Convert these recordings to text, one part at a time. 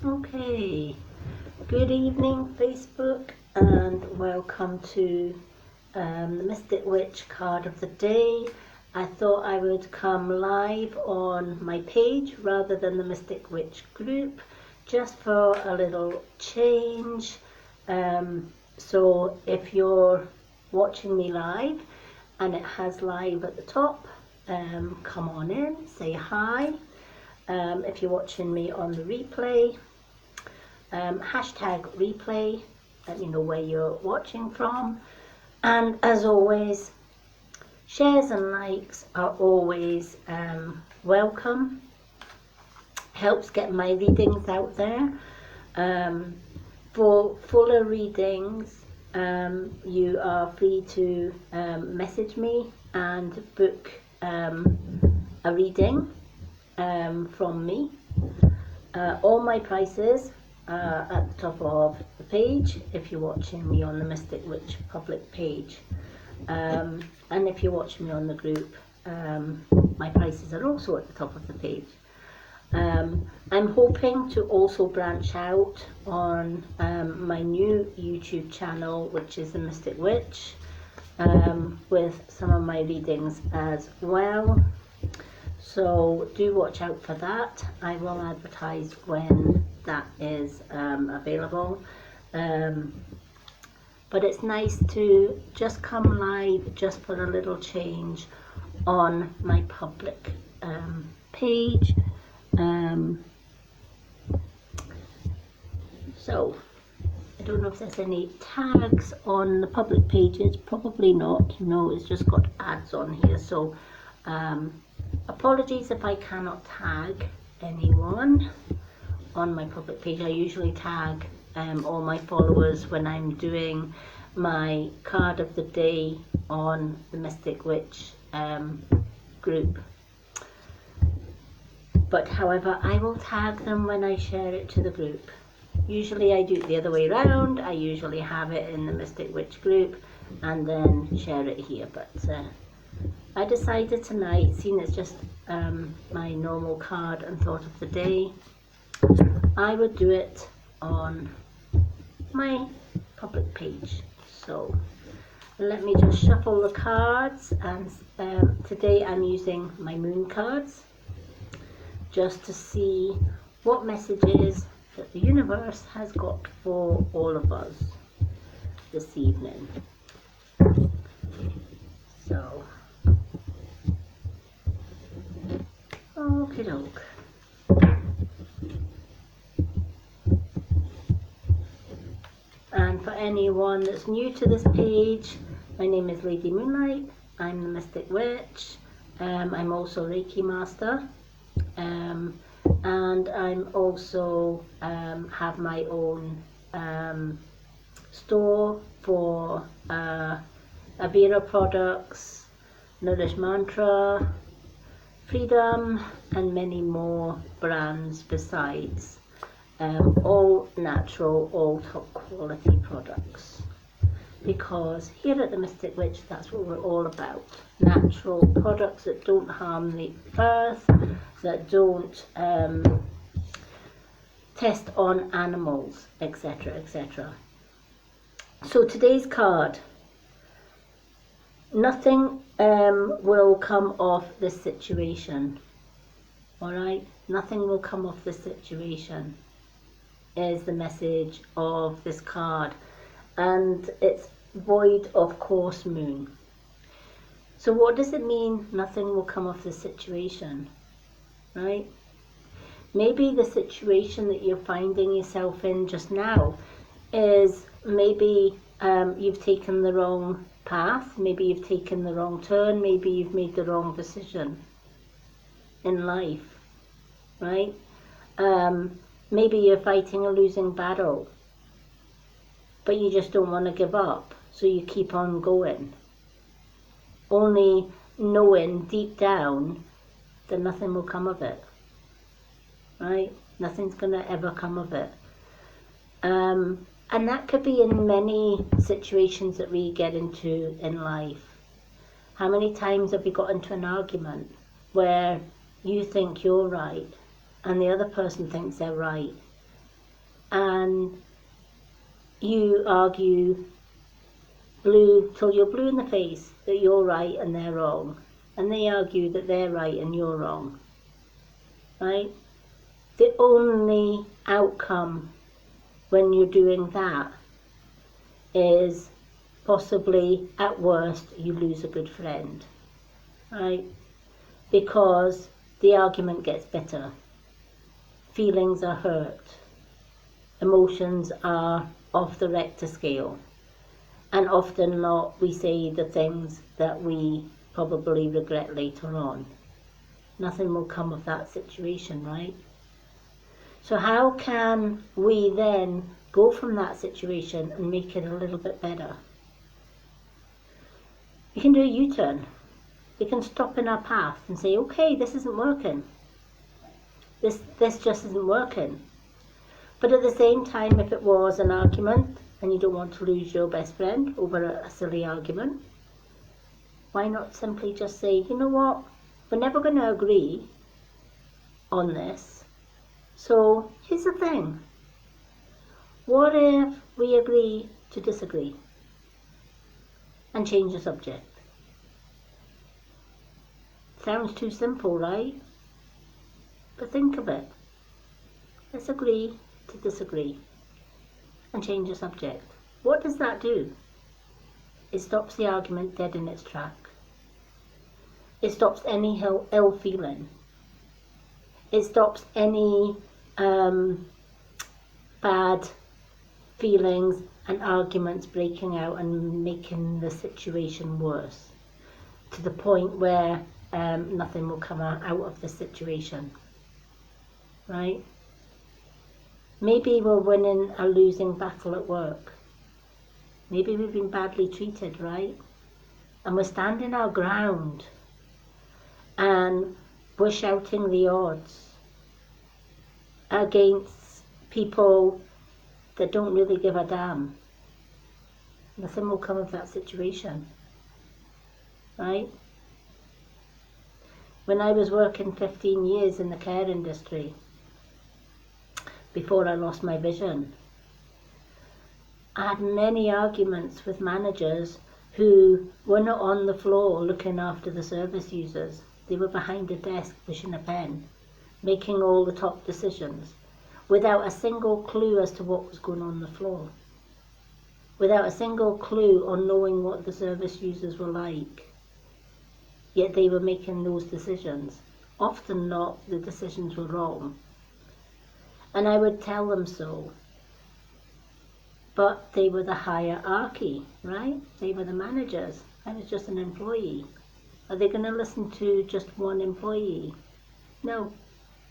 Okay, good evening Facebook, and welcome to the Mystic Witch card of the day. I thought I would come live on my page rather than the Mystic Witch group, just for a little change. So if you're watching me live and it has live at the top, come on in, say hi. If you're watching me on the replay, hashtag replay, let me know where you're watching from. And as always, shares and likes are always welcome. Helps get my readings out there. For fuller readings, you are free to message me and book a reading from me. All my prices are at the top of the page if you're watching me on the Mystic Witch public page, and if you're watching me on the group, my prices are also at the top of the page. I'm hoping to also branch out on my new YouTube channel, which is the Mystic Witch, with some of my readings as well. So do watch out for that. I will advertise when that is available. But it's nice to just come live just for a little change on my public page. So I don't know if there's any tags on the public pages. Probably not. No, it's just got ads on here. So apologies if I cannot tag anyone on my public page. I usually tag all my followers when I'm doing my card of the day on the Mystic Witch group. But however, I will tag them when I share it to the group. Usually I do it the other way around. I usually have it in the Mystic Witch group and then share it here. But I decided tonight, seeing it's just my normal card and thought of the day, I would do it on my public page. So let me just shuffle the cards, and today I'm using my moon cards just to see what messages that the universe has got for all of us this evening. So okie doke. And for anyone that's new to this page, my name is Lady Moonlight. I'm the Mystic Witch. I'm also Reiki Master. And I'm also have my own store for Avira products, Nourish Mantra, Freedom, and many more brands besides. All natural, all top quality products. Because here at the Mystic Witch, that's what we're all about. Natural products that don't harm the earth, that don't test on animals, etc., etc. So today's card, nothing will come off this situation. Alright, nothing will come off this situation is the message of this card, and it's void of course moon. So what does it mean, nothing will come off the situation, right? Maybe the situation that you're finding yourself in just now is maybe you've taken the wrong path, maybe you've taken the wrong turn, maybe you've made the wrong decision in life, right? Maybe you're fighting a losing battle, but you just don't want to give up, so you keep on going, only knowing deep down that nothing will come of it, right? Nothing's going to ever come of it. And that could be in many situations that we get into in life. How many times have we got into an argument where you think you're right and the other person thinks they're right, and you argue blue till you're blue in the face that you're right and they're wrong, and they argue that they're right and you're wrong, right? The only outcome when you're doing that is possibly, at worst, you lose a good friend, right? Because the argument gets bitter, feelings are hurt, emotions are off the Richter scale, and often not we say the things that we probably regret later on. Nothing will come of that situation, right? So how can we then go from that situation and make it a little bit better? We can do a U-turn. We can stop in our path and say, okay, this isn't working. This just isn't working. But at the same time, if it was an argument and you don't want to lose your best friend over a silly argument, why not simply just say, you know what, we're never going to agree on this. So here's the thing. What if we agree to disagree and change the subject? Sounds too simple, right? But think of it. Let's agree to disagree and change the subject. What does that do? It stops the argument dead in its track. It stops any ill feeling. It stops any bad feelings and arguments breaking out and making the situation worse to the point where nothing will come out of the situation, right? Maybe we're winning a losing battle at work. Maybe we've been badly treated, right? And we're standing our ground and we're shouting the odds against people that don't really give a damn. Nothing will come of that situation, right? When I was working 15 years in the care industry, before I lost my vision, I had many arguments with managers who were not on the floor looking after the service users. They were behind a desk pushing a pen, making all the top decisions, without a single clue as to what was going on the floor, without a single clue on knowing what the service users were like. Yet they were making those decisions. Often not, the decisions were wrong. And I would tell them so. But they were the hierarchy, right? They were the managers. I was just an employee. Are they going to listen to just one employee? No,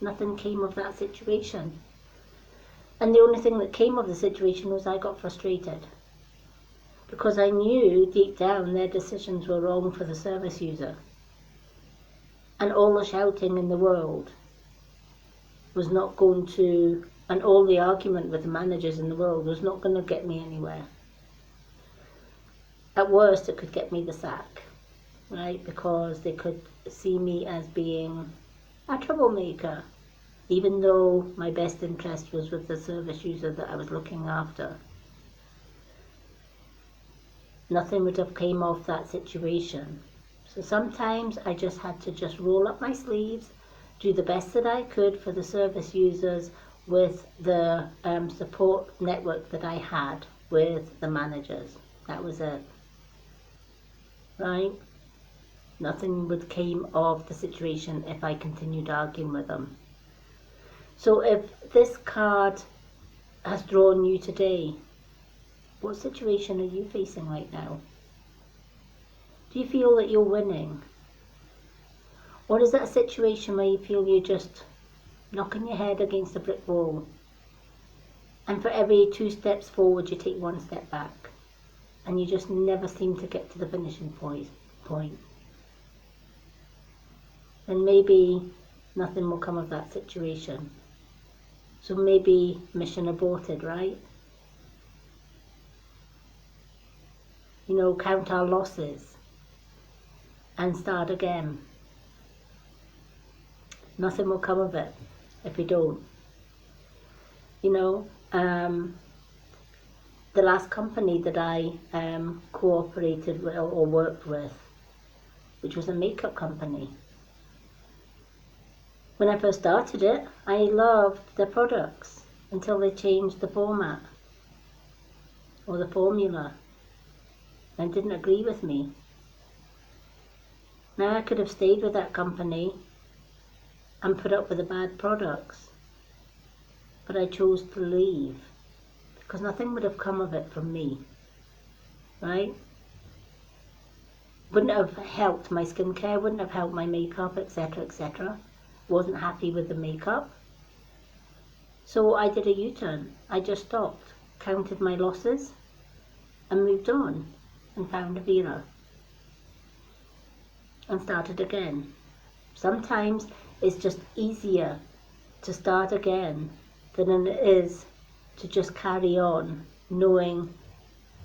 nothing came of that situation. And the only thing that came of the situation was I got frustrated. Because I knew deep down their decisions were wrong for the service user. And all the shouting in the world was not going to, and all the argument with the managers in the world was not going to get me anywhere. At worst, it could get me the sack, right? Because they could see me as being a troublemaker, even though my best interest was with the service user that I was looking after. Nothing would have came off that situation. So sometimes I just had to just roll up my sleeves, do the best that I could for the service users with the support network that I had with the managers. That was it. Right? Nothing would came of the situation if I continued arguing with them. So if this card has drawn you today, what situation are you facing right now? Do you feel that you're winning? Or is that a situation where you feel you're just knocking your head against a brick wall, and for every 2 steps forward you take 1 step back, and you just never seem to get to the finishing point? Then maybe nothing will come of that situation. So maybe mission aborted, right? You know, count our losses and start again. Nothing will come of it if we don't. You know, the last company that I cooperated with or worked with, which was a makeup company. When I first started it, I loved their products until they changed the format or the formula and didn't agree with me. Now I could have stayed with that company and put up with the bad products, but I chose to leave because nothing would have come of it from me, right? Wouldn't have helped my skincare, wouldn't have helped my makeup, etc., etc. Wasn't happy with the makeup. So I did a U-turn. I just stopped, counted my losses, and moved on and found Avira and started again. Sometimes it's just easier to start again than it is to just carry on knowing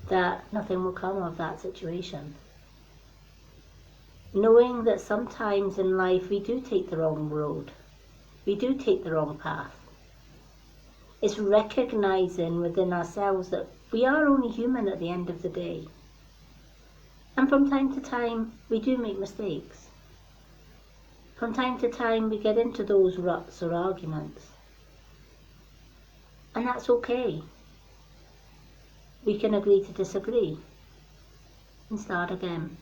that nothing will come of that situation. Knowing that sometimes in life we do take the wrong road, we do take the wrong path. It's recognizing within ourselves that we are only human at the end of the day. And from time to time, we do make mistakes. From time to time, we get into those ruts or arguments. And that's okay. We can agree to disagree and start again.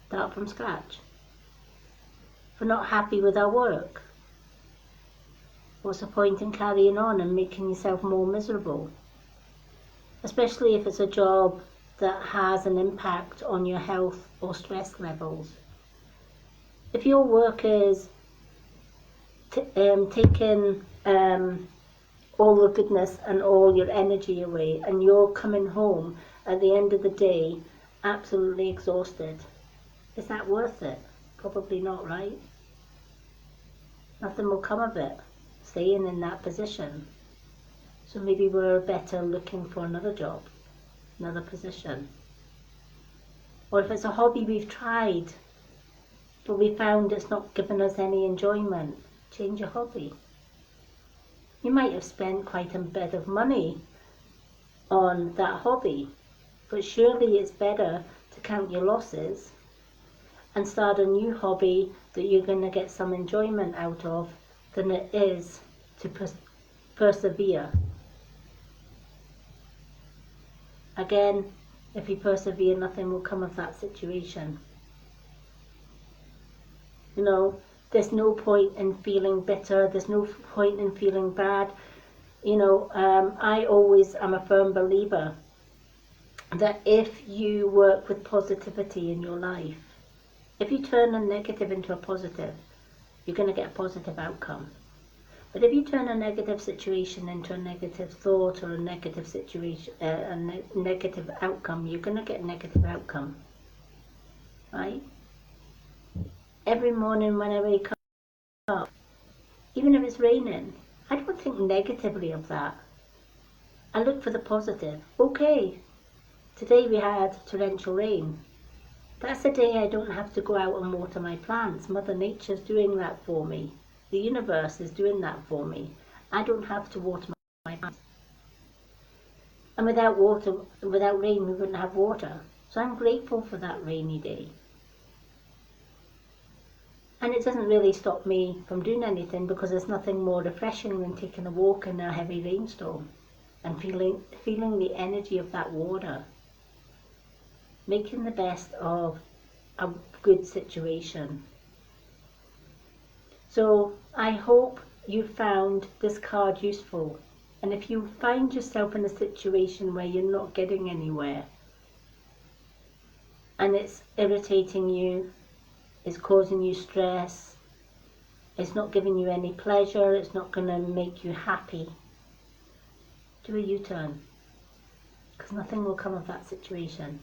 Start from scratch. If we're not happy with our work, what's the point in carrying on and making yourself more miserable? Especially if it's a job that has an impact on your health or stress levels. If your work is taking all the goodness and all your energy away, and you're coming home at the end of the day absolutely exhausted, is that worth it? Probably not, right? Nothing will come of it, staying in that position. So maybe we're better looking for another job, another position. Or if it's a hobby we've tried, but we found it's not giving us any enjoyment, change your hobby. You might have spent quite a bit of money on that hobby, but surely it's better to count your losses and start a new hobby that you're going to get some enjoyment out of than it is to persevere. Again, if you persevere, nothing will come of that situation. You know, there's no point in feeling bitter, there's no point in feeling bad. You know, I always am a firm believer that if you work with positivity in your life, if you turn a negative into a positive, you're going to get a positive outcome. But if you turn a negative situation into a negative thought or a negative situation, negative outcome, you're going to get a negative outcome, right? Every morning when I wake up, even if it's raining, I don't think negatively of that. I look for the positive. Okay, today we had torrential rain. That's a day I don't have to go out and water my plants. Mother Nature's doing that for me. The universe is doing that for me. I don't have to water my plants. And without rain, we wouldn't have water. So I'm grateful for that rainy day. And it doesn't really stop me from doing anything, because there's nothing more refreshing than taking a walk in a heavy rainstorm and feeling the energy of that water. Making the best of a good situation. So I hope you found this card useful. And if you find yourself in a situation where you're not getting anywhere and it's irritating you, it's causing you stress, it's not giving you any pleasure, it's not going to make you happy, do a U-turn, because nothing will come of that situation.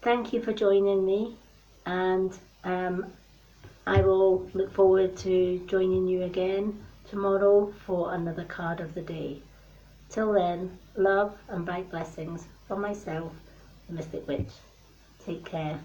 Thank you for joining me, and I will look forward to joining you again tomorrow for another card of the day. Till then, love and bright blessings from myself, the Mystic Witch. Take care.